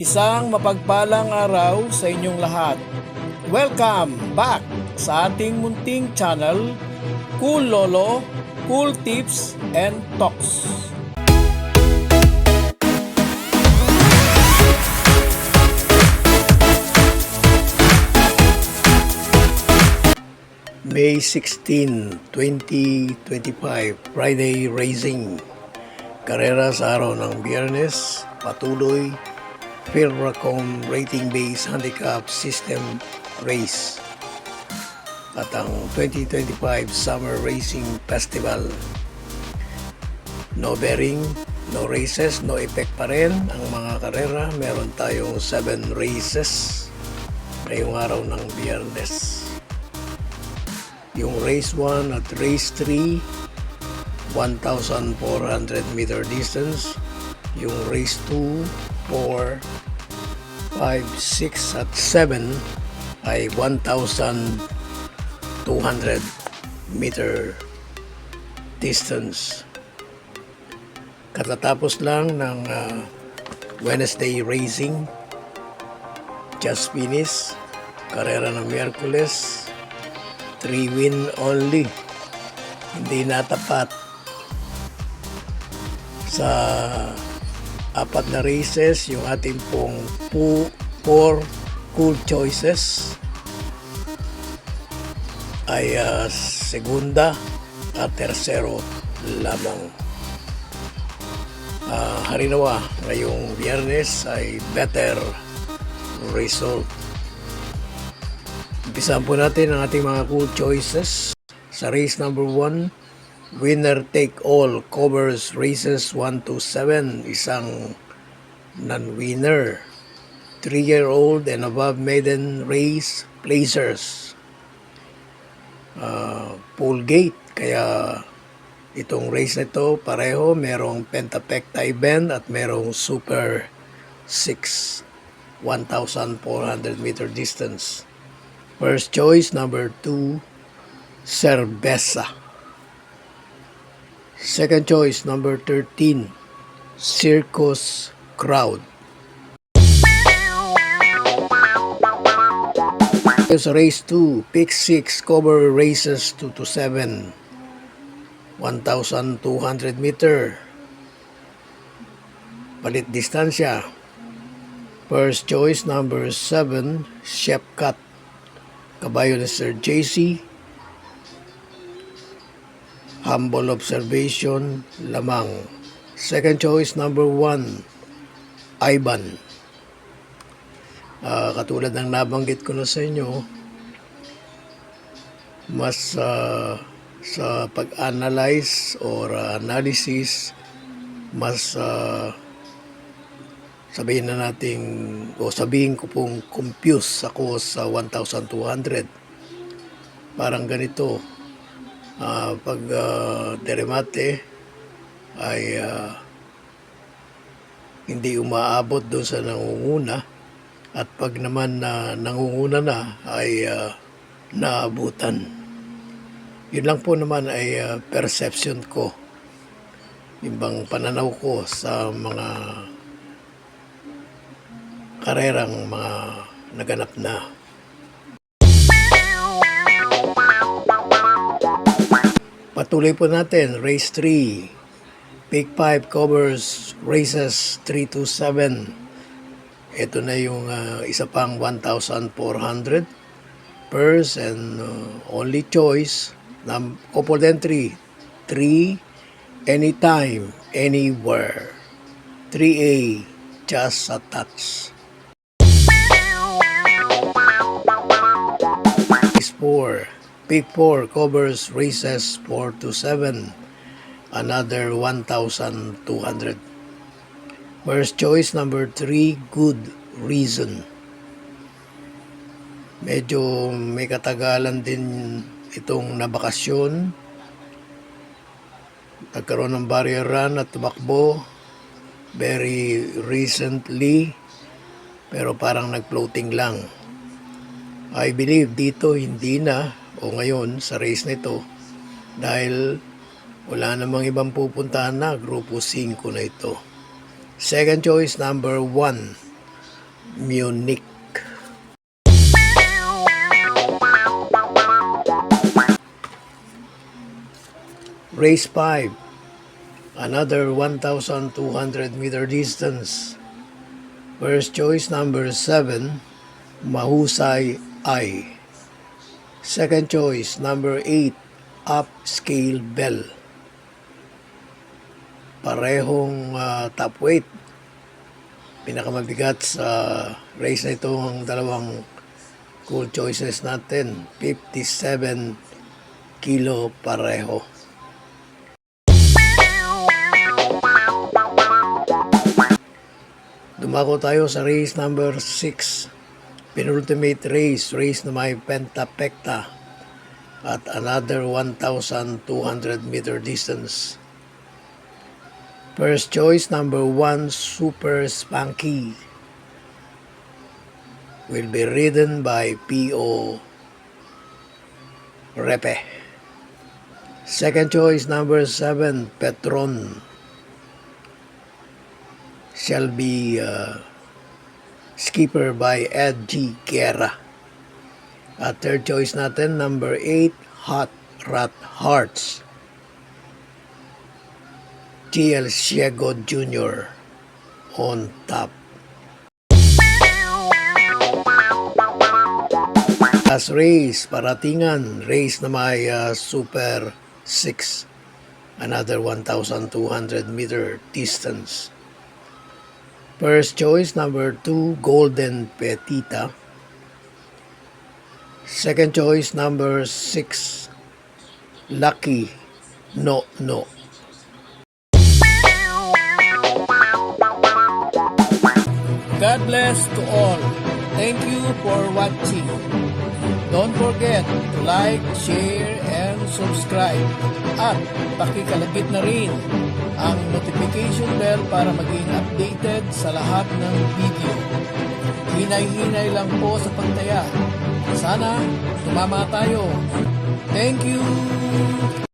Isang mapagpalang araw sa inyong lahat. Welcome back sa ating munting channel, Cool Lolo, Cool Tips and Talks. May 16, 2025, Friday Racing. Karera sa araw ng Biyernes, patuloy Philracom Rating Base Handicap System Race at ang 2025 Summer Racing Festival. No bearing, no races, no effect pa rin ang mga karera. Meron tayong 7 races ngayong araw ng Biyernes. Yung race 1 at race 3, 1,400 meter distance. Yung race 2, 4, 5, 6 at 7 ay 1,200 meter distance. Katatapos lang ng Wednesday racing, just finished, karera ng Miyerkules, 3 win only, hindi natapat sa apat na races. Yung ating pong 4 cool choices ay segunda at tersero lamang. Harinawa ngayong Biyernes ay better result. Umpisahan po natin ang ating mga cool choices. Sa race number 1, winner take all covers races 1 to 7, isang non-winner. 3-year-old and above maiden race placers. Full gate, kaya itong race na ito pareho, merong pentapecta event at merong super 6, 1,400 meter distance. First choice number 2, Cerveza. Second choice, number 13, Circus Crowd. Sa race 2, pick 6, cover races 2 to 7, 1,200 meter. Palit distansya. First choice, number 7, Chef Cut. Kabayo ni Sir JC. Humble observation lamang. Second choice, number 1, Ivan. Katulad ng nabanggit ko na sa inyo, mas sa pag-analyze or analysis, mas sabihin na natin o sabihin ko pong confused ako sa 1,200. Parang ganito. Pag deremate ay hindi umaabot doon sa nangunguna, at pag naman nangunguna na ay naabutan. Yun lang po naman ay perception ko, ibang pananaw ko sa mga karerang mga naganap na. Patuloy po natin, race 3, pick 5 covers races 3 to 7. Ito na yung isa pang 1,400 purse and only choice, coupled entry, 3, anytime, anywhere, 3A, just a touch. Race 4, pick 4 covers races 4 to 7, another 1,200. First choice, number 3, Good Reason. Medyo may katagalan din itong nabakasyon. Nagkaroon ng barrier run at tumakbo very recently, pero parang nag-floating lang. I believe dito hindi na, o ngayon sa race nito, dahil wala namang ibang pupuntahan na, grupo 5 na ito. Second choice, number 1, Munich. Race 5, another 1,200 meter distance. First choice number 7, Mahusay I. Second choice number 8, Upscale Bell. Parehong top weight. Pinakamabigat sa race na ito ang dalawang cool choices natin, 57 kilo pareho. Dumako tayo sa race number 6, penultimate race, race na may pentapekta at another 1,200 meter distance. First choice number 1, Super Spunky, will be ridden by P.O. Repe. Second choice number 7, Petron, shall be skipper by Ed G. Guerra. At third choice natin, number 8, Hot Rat Hearts, G.L. Ciego Jr. on top. Last race, paratingan, race na may Super 6, another 1,200 meter distance. First choice number 2, Golden Petita. Second choice number 6, Lucky No No. God bless to all. Thank you for watching. Don't forget to like, share, and subscribe. At pakikalagit na rin ang notification bell para maging updated sa lahat ng video. Hinay-hinay lang po sa pagtaya. Sana tumama tayo. Thank you!